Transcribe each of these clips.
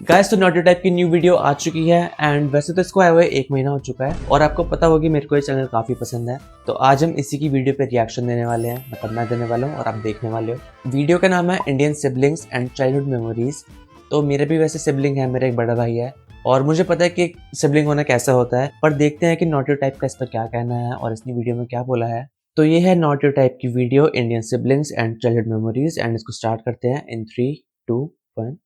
Guys तो naughty type की new video आ चुकी है एंड वैसे तो इसको आए हुए 1 महीना हो चुका है और आपको पता होगी मेरे को ये चैनल काफ़ी पसंद है। तो आज हम इसी की वीडियो पे रिएक्शन देने वाले हैं, मतलब मैं देने वाला हूँ और आप देखने वाले हो। वीडियो का नाम है Indian siblings and childhood memories. तो मेरे भी वैसे सिबलिंग है, मेरा एक बड़ा भाई है और मुझे पता है कि सिबलिंग होना कैसा होता है, पर देखते हैं कि नॉटी टाइप का इस पर क्या कहना है और इसने वीडियो में क्या बोला है। तो ये है नॉटी टाइप की video Indian siblings and childhood memories and इसको स्टार्ट करते हैं इन 3, 2, 1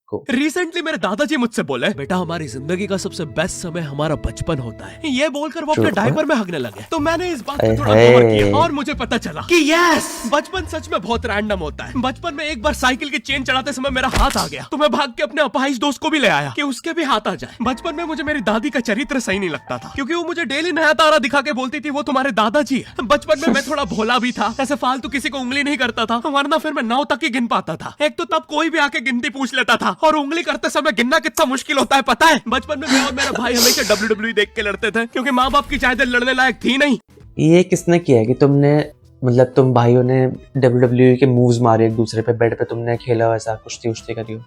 को। रिसेंटली मेरे दादाजी मुझसे बोले, बेटा हमारी जिंदगी का सबसे बेस्ट समय हमारा बचपन होता है। ये बोलकर वो अपने डायपर में हगने लगे। तो मैंने इस बात पे थोड़ा गौर किया और मुझे पता चला कि यस, बचपन सच में बहुत रैंडम होता है। बचपन में एक बार साइकिल की चेन चढ़ाते समय मेरा हाथ आ गया, तो मैं भाग के अपने अपाहिज दोस्त को भी ले आया कि उसके भी हाथ आ जाए। बचपन में मुझे मेरी दादी का चरित्र सही नहीं लगता था, क्योंकि वो मुझे डेली नया तारा दिखा के बोलती थी वो तुम्हारे दादाजी है। बचपन में मैं थोड़ा भोला भी था, ऐसे फालतू किसी को उंगली नहीं करता था, वरना फिर मैं 9 तक ही गिन पाता था। एक तो तब कोई भी आके गिनती पूछ लेता था और उंगली करते समय गिनना कितना मुश्किल होता है पता है। बचपन में मैं और मेरा भाई हमेशा WWE देख के लड़ते थे, क्योंकि माँ बाप की चाहते लड़ने लायक थी नहीं। ये किसने किया है कि तुमने, मतलब तुम भाइयों ने WWE के मूव्स मारे एक दूसरे पे, बेड पे तुमने खेला वैसा कुश्ती उश्ती करी हो?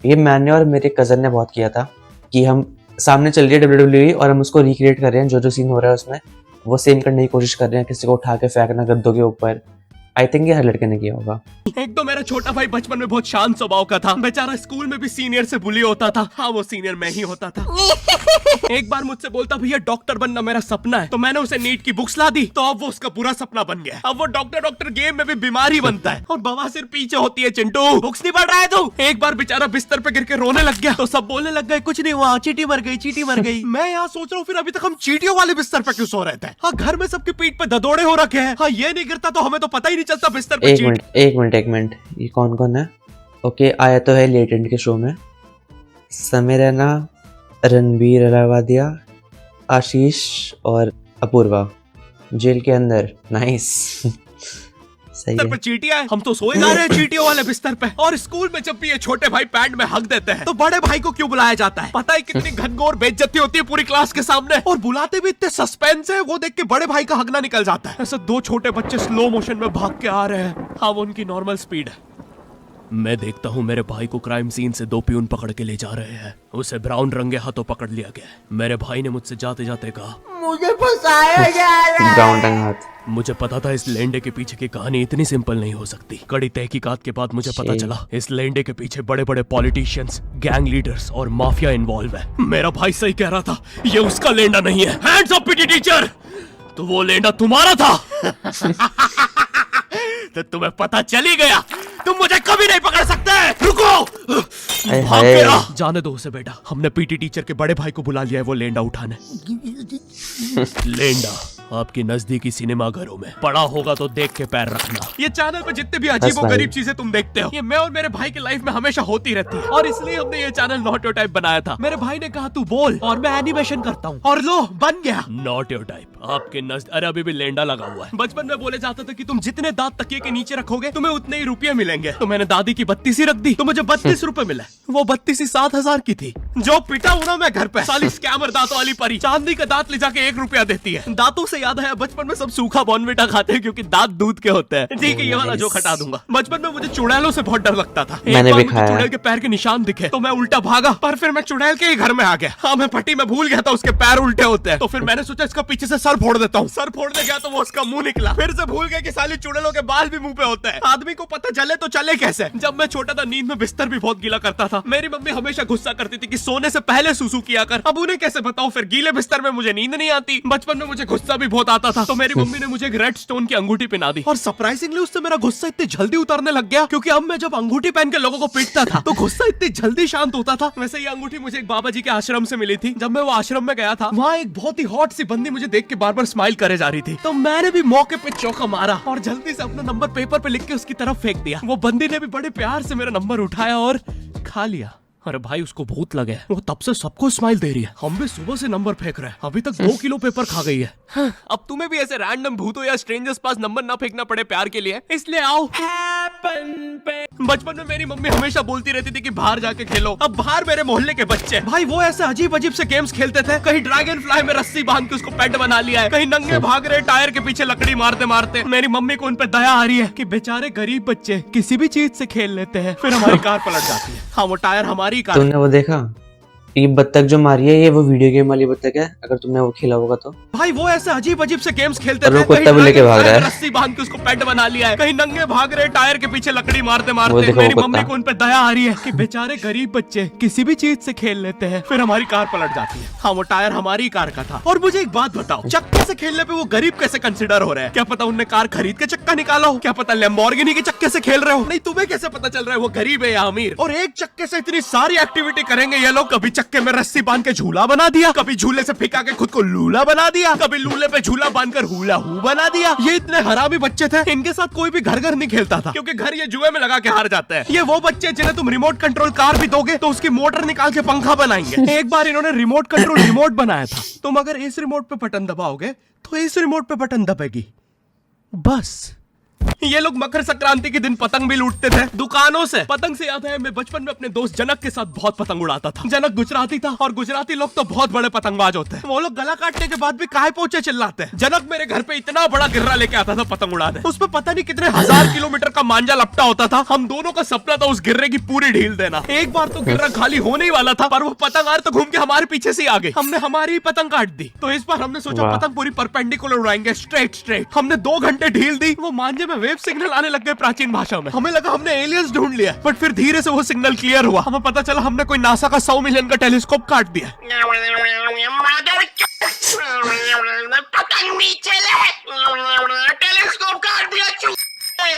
ये मैंने और मेरे कजन ने बहुत किया था कि हम सामने चल रही है WWE और हम उसको रिक्रिएट कर रहे हैं, जो सीन हो रहा है उसमें वो सेम करने की कोशिश कर रहे हैं, किसी को उठा के फेंकना गद्दों के ऊपर। आई थिंक ये हर लड़के ने किया होगा। एक तो मेरा छोटा भाई बचपन में बहुत शांत स्वभाव का था, बेचारा स्कूल में भी सीनियर से बुली होता था। हाँ, वो सीनियर मैं ही होता था। एक बार मुझसे बोलता, भैया डॉक्टर बनना मेरा सपना है। तो मैंने उसे नीट की बुक्स ला दी, तो अब वो उसका पूरा सपना बन गया। अब वो डॉक्टर गेम में भी बीमार ही बनता है और बवासीर पीछे होती है। चिंटू बुक्स नहीं पढ़ रहा है तू? एक बार बेचारा बिस्तर पे गिर के रोने लग गया, तो सब बोलने लग गए कुछ नहीं हुआ, चींटी मर गई, चींटी मर गई। मैं यहाँ सोच रहा हूँ फिर अभी तक हम चींटियों वाले बिस्तर पे क्यों सो रहे थे? हाँ, घर में सबकी पीठ पे ददोड़े हो रखे हैं। हाँ, ये नहीं गिरता तो हमें तो पता ही नहीं चलता बिस्तर पे। एक मिनट, ये कौन कौन है? ओके, आया तो है लेटेंट के शो में। समय रैना, रणबीर अलावादिया, आशीष और अपूर्वा जेल के अंदर। नाइस। सही है। पर चींटियां हैं, हम तो सोए जा रहे हैं चींटियों वाले बिस्तर पे। और स्कूल में जब भी ये छोटे भाई पैंट में हक देते हैं, तो बड़े भाई को क्यों बुलाया जाता है? पता है कितनी घनघोर बेइज्जती होती है पूरी क्लास के सामने, और बुलाते भी इतने सस्पेंस है, वो देख के बड़े भाई का हगना निकल जाता है। ऐसे 2 छोटे बच्चे स्लो मोशन में भाग के आ रहे हैं। हाँ, वो उनकी नॉर्मल स्पीड है। मैं देखता हूँ मेरे भाई को क्राइम सीन से 2 पियून पकड़ के ले जा रहे हैं। उसे ब्राउन रंगे हाथों पकड़ लिया गया। मेरे भाई ने मुझसे जाते जाते कहा, मुझे फंसाया जा रहा है। ब्राउन रंग हाथ। मुझे पता था इस लेंडे के पीछे की कहानी इतनी सिंपल नहीं हो सकती। कड़ी तहकीकात के बाद मुझे पता चला इस लेंडे के पीछे बड़े बड़े पॉलिटिशियंस, गैंग लीडर्स और माफिया इन्वॉल्व है। मेरा भाई सही कह रहा था, ये उसका लेंडा नहीं है। हैंड्स अप पीटी टीचर, तो वो लेंडा तुम्हारा था। तो तुम्हें पता चल ही गया, तुम मुझे कभी नहीं पकड़ सकते। रुको, जाने दो उसे बेटा। हमने पीटी टीचर के बड़े भाई को बुला लिया है वो लेंडा उठाने। लेंडा आपकी नजदीकी सिनेमा घरों में पड़ा होगा तो देख के पैर रखना। ये चैनल पे जितने भी अजीब और गरीब चीजें तुम देखते हो, ये मैं और मेरे भाई की लाइफ में हमेशा होती रहती है, और इसलिए हमने ये चैनल नॉट योर टाइप बनाया था। मेरे भाई ने कहा तू बोल और मैं एनिमेशन करता हूँ, और लो बन गया नॉट योर टाइप। आपके नजदीक, अरे अभी भी लेंडा लगा हुआ है। बचपन में बोले जाता था कि तुम जितने दांत तकिए के नीचे रखोगे तुम्हें उतने ही रुपये मिलेंगे। तो मैंने दादी की 32 रख दी, तो मुझे 32 रुपए मिले। वो 32 7,000 की थी। जो पिटा हूं ना मैं घर पे, साली स्कैमर दांतों वाली परी चांदी का दांत ले जाके 1 रुपया देती है। दांतों से याद आया, बचपन में सब सूखा बॉर्नविटा खाते हैं क्योंकि दांत दूध के होते हैं। ठीक है, ये वाला जो हटा दूंगा। बचपन में मुझे चुड़ैलों से बहुत डर लगता था। मैंने भी खाया। चुड़ैल के पैर के निशान दिखे तो मैं उल्टा भागा, पर फिर मैं चुड़ैल के ही घर में आ गया। हाँ, मैं पट्टी में भूल गया था उसके पैर उल्टे होते हैं, तो फिर मैंने सोचा इसका पीछे से सर फोड़ देता हूँ। सर फोड़ने गया तो वो उसका मुंह निकला। फिर से भूल गया कि साली चुड़ैलों के बाल भी मुंह पे होते हैं। आदमी को पता चले तो चले कैसे। जब मैं छोटा था नींद में बिस्तर भी बहुत गीला करता था। मेरी मम्मी हमेशा गुस्सा करती थी कि सोने से पहले सुसु किया कर। अब उन्हें कैसे बताऊं, फिर गीले बिस्तर में मुझे नींद नहीं आती। बचपन में मुझे गुस्सा भी बहुत आता था, तो मेरी मम्मी ने मुझे एक रेड स्टोन की अंगूठी पहना दी, और सरप्राइजिंगली उससे मेरा गुस्सा इतनी जल्दी उतरने लग गया, क्योंकि अब मैं जब अंगूठी पहन के लोगों को पीटता था तो गुस्सा इतनी जल्दी शांत होता था। वैसे ये अंगूठी मुझे एक बाबा जी के आश्रम से मिली थी। जब मैं वो आश्रम में गया था, वहाँ एक बहुत ही हॉट सी बंदी मुझे देख के बार बार स्माइल करे जा रही थी, तो मैंने भी मौके पे चौका मारा और जल्दी से अपना नंबर पेपर पे लिख के उसकी तरफ फेंक दिया। वो बंदी ने भी बड़े प्यार से मेरा नंबर उठाया और खा लिया। अरे भाई, उसको भूत लगे, वो तब से सबको स्माइल दे रही है। हम भी सुबह से नंबर फेंक रहे हैं, अभी तक 2 किलो पेपर खा गई है। अब तुम्हें भी ऐसे रैंडम भूतों या स्ट्रेंजर्स पास नंबर ना फेंकना पड़े प्यार के लिए, इसलिए आओ बचपन में मेरी मम्मी हमेशा बोलती रहती थी कि बाहर जाके खेलो। अब बाहर मेरे मोहल्ले के बच्चे भाई वो ऐसे अजीब अजीब से गेम्स खेलते थे। कहीं ड्रैगन फ्लाई में रस्सी बांध के उसको पेट बना लिया है, कहीं नंगे भाग रहे टायर के पीछे लकड़ी मारते मारते। मेरी मम्मी को उन पे दया आ रही है कि बेचारे गरीब बच्चे किसी भी चीज से खेल लेते हैं, फिर हमारी कार पलट जाती है। हाँ वो टायर हमारी कार। तुमने वो देखा ये बत्तख जो मारी है, ये वो वीडियो गेम वाली बत्तख है, अगर तुमने वो खेला होगा तो। भाई वो ऐसे अजीब अजीब से गेम्स खेलते थे, कुत्ता भी लेके भाग रहा है, रस्सी बांध के उसको पेट बना लिया है, कहीं नंगे भाग रहे टायर के पीछे लकड़ी मारते मारते। मेरी मम्मी को उन पे दया आ रही है कि बेचारे गरीब बच्चे किसी भी चीज से खेल लेते हैं, फिर हमारी कार पलट जाती है। हाँ वो टायर हमारी कार का था। और मुझे एक बात बताओ, चक्के से खेलने पे वो गरीब कैसे कंसिडर हो रहे हैं? क्या पता उनने कार खरीद के चक्का निकाला हो, क्या पता लैम्बोर्गिनी के चक्के से खेल रहे हो। नहीं तुम्हें कैसे पता चल रहा है वो गरीब है या अमीर? और एक चक्के से इतनी सारी एक्टिविटी करेंगे ये लोग। कभी चक्के में रस्सी बांध के झूला बना दिया, कभी झूले से फिका के खुद को लूला बना दिया, कभी लूले पे झूला बांधकर हुला हू बना दिया। ये इतने हरामी बच्चे थे, इनके साथ कोई भी घर नहीं खेलता था, क्योंकि घर ये जुए में लगा के हार जाते हैं। ये वो बच्चे जिन्हें तुम रिमोट कंट्रोल कार भी दोगे तो उसकी मोटर निकाल के पंखा बनाएंगे। एक बार इन्होंने रिमोट कंट्रोल रिमोट बनाया था। तुम अगर इस रिमोट पे बटन दबाओगे तो इस रिमोट पे बटन दबेगी, बस। ये लोग मकर संक्रांति के दिन पतंग भी लूटते थे दुकानों से। पतंग से याद है मैं बचपन में अपने दोस्त जनक के साथ बहुत पतंग उड़ाता था। जनक गुजराती था और गुजराती लोग तो बहुत बड़े पतंगबाज होते हैं। वो लोग गला काटने के बाद भी काहे पोचे चिल्लाते हैं। जनक मेरे घर पे इतना बड़ा गिर्रा लेके आता था पतंग उड़ाने। उस पर पता नहीं कितने 1000 किलोमीटर का मांझा लपटा होता था। हम दोनों का सपना था उस गिर्रे की पूरी ढील देना। एक बार तो गिर्रा खाली होने ही वाला था, पर वो पतंग तो घूम के हमारे पीछे से आ गई। हमने हमारी ही पतंग काट दी। तो इस बार हमने सोचा पतंग पूरी परपेंडिकुलर उड़ाएंगे, स्ट्रेट। हमने 2 घंटे ढील दी, वो मांझे में वेव सिग्नल आने लग गए प्राचीन भाषा में। हमें लगा हमने एलियंस ढूंढ लिया, बट फिर धीरे से वो सिग्नल क्लियर हुआ। हमें पता चला हमने कोई नासा का 100 मिलियन का टेलीस्कोप काट दिया। पतंग नीचे ले, टेलीस्कोप काट दिया।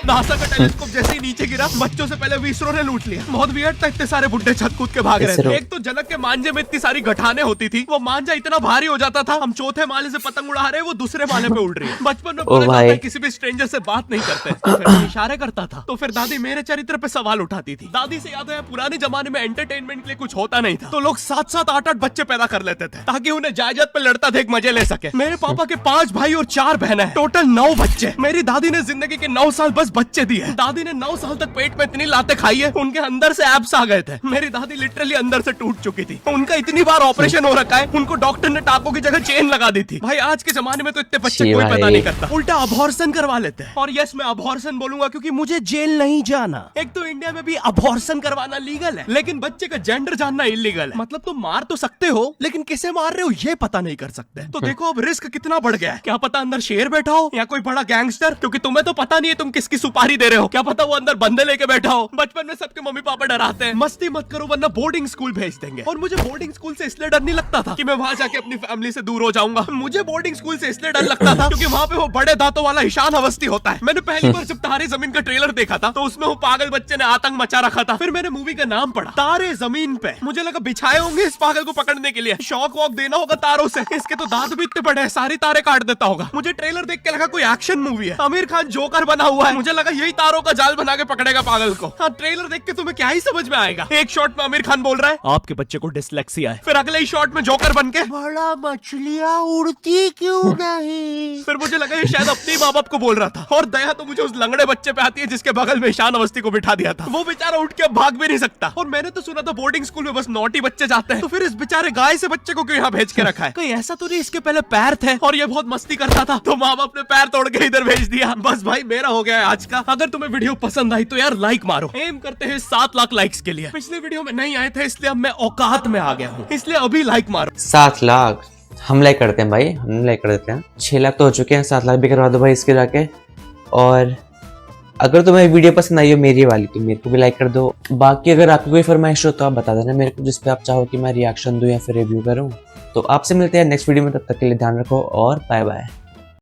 नासा का टेलीस्कोप जैसे ही नीचे गिरा, बच्चों से पहले विसरो ने लूट लिया। बहुत वियर्ड था, इतने सारे बुड्ढे छत कूद के भाग रहे थे। एक तो जनक के मांझे में इतनी सारी गठाने होती थी, वो मांझा इतना भारी हो जाता था, हम चौथे माले से पतंग उड़ा रहे, वो दूसरे माले पे उड़ रही है। बचपन में बोला जाता है किसी भी स्ट्रेंजर से बात नहीं करते, तो फिर मैं इशारे करता था, तो फिर दादी मेरे चरित्र पे सवाल उठाती थी। दादी से याद है पुराने जमाने में एंटरटेनमेंट के लिए कुछ होता नहीं था, तो लोग 7-7, 8-8 बच्चे पैदा कर लेते थे ताकि उन्हें जायदाद पे लड़ता देख मजे ले सके। मेरे पापा के 5 भाई और 4 बहनें हैं, टोटल 9 बच्चे। मेरी दादी ने जिंदगी के 9 साल बस बच्चे दिए। दादी ने 9 साल तक पेट में इतनी लातें खाई है, उनके अंदर से एब्स आ गए थे। मेरी दादी लिटरली अंदर से टूट चुकी थी। उनका इतनी बार ऑपरेशन हो रखा है, उनको डॉक्टर ने टाकों की जगह चेन लगा दी थी। भाई आज के जमाने में तो इतने बच्चे कोई पता नहीं करता, उल्टा अबॉर्शन करवा लेते हैं। और यस मैं अबॉर्शन बोलूंगा क्योंकि मुझे जेल नहीं जाना। एक तो इंडिया में भी अबॉर्शन करवाना लीगल है, लेकिन बच्चे का जेंडर जानना इलीगल है। मतलब तुम मार तो सकते हो, लेकिन किसे मार रहे हो ये पता नहीं कर सकते। तो देखो अब रिस्क कितना बढ़ गया है। क्या पता अंदर शेर बैठा हो या कोई बड़ा गैंगस्टर, क्योंकि तुम्हें तो पता नहीं है तुम किसकी सुपारी दे रहे हो। क्या पता वो अंदर बंदे लेके बैठा हो। बचपन में सबके मम्मी पापा डराते हैं, मस्ती मत करो वरना बोर्डिंग स्कूल भेज देंगे। और मुझे बोर्डिंग स्कूल से इसलिए डर नहीं लगता था कि मैं वहां जाके अपनी फैमिली से दूर हो जाऊंगा। मुझे बोर्डिंग स्कूल से इसलिए डर लगता था क्योंकि वहां पे वो बड़े दांतों वाला ईशान अवस्थी होता है। मैंने पहली बार जब तारे जमीन का ट्रेलर देखा था तो उसमें वो पागल बच्चे ने आतंक मचा रखा था। फिर मैंने मूवी का नाम पढ़ा तारे जमीन पे। मुझे लगा बिछाए होंगे इस पागल को पकड़ने के लिए, शॉक वॉक देना होगा तारों से। इसके तो दांत भी इतने बड़े हैं, सारी तारे काट देता होगा। मुझे ट्रेलर देख के लगा कोई एक्शन मूवी है, आमिर खान जोकर बना हुआ है। मुझे लगा यही तारों का जाल बना के पकड़ेगा पागल को। हाँ ट्रेलर देख के तुम्हें क्या ही समझ में आएगा। एक शॉट में आमिर खान बोल रहा है आपके बच्चे को डिसलेक्सिया है, फिर अगले ही शॉट में जोकर बन के बड़ा मछलियां उड़ती क्यों नहीं। फिर मुझे लगा ये शायद अपने माँ बाप को बोल रहा था। और दया तो मुझे उस लंगड़े बच्चे पे आती है जिसके बगल में ईशान अवस्थी को बिठा दिया था। वो बेचारा उठ के भाग भी नहीं सकता। और मैंने तो सुना था बोर्डिंग स्कूल में बस नॉटी बच्चे जाते हैं, तो फिर इस बेचारे गाय से बच्चे को क्यों यहाँ भेज के रखा है? कहीं ऐसा तो नहीं इसके पहले पैर थे और ये बहुत मस्ती करता था तो माँ बाप ने पैर तोड़ के इधर भेज दिया। बस भाई मेरा हो गया है आज का। अगर तुम्हें वीडियो पसंद आई तो यार लाइक मारो। एम करते हैं 7 लाख लाइक्स के लिए। पिछले वीडियो में नहीं आए थे इसलिए अब मैं औकात में आ गया हूँ, इसलिए अभी लाइक मारो। 7 लाख हम लाइक करते हैं भाई, हम लाइक कर देते हैं। 6 लाख तो हो चुके हैं, 7 लाख भी करवा दो भाई इसके जाके। और अगर तुम्हें वीडियो पसंद आई हो मेरी वाली तो मेरे को भी लाइक कर दो। बाकी अगर आपकी कोई फरमाइश हो तो आप बता देना मेरे को, जिस पे आप चाहो कि मैं रिएक्शन दूं या फिर रिव्यू करूं। तो आपसे मिलते हैं नेक्स्ट वीडियो में, तब तक के लिए ध्यान रखो और बाय बाय।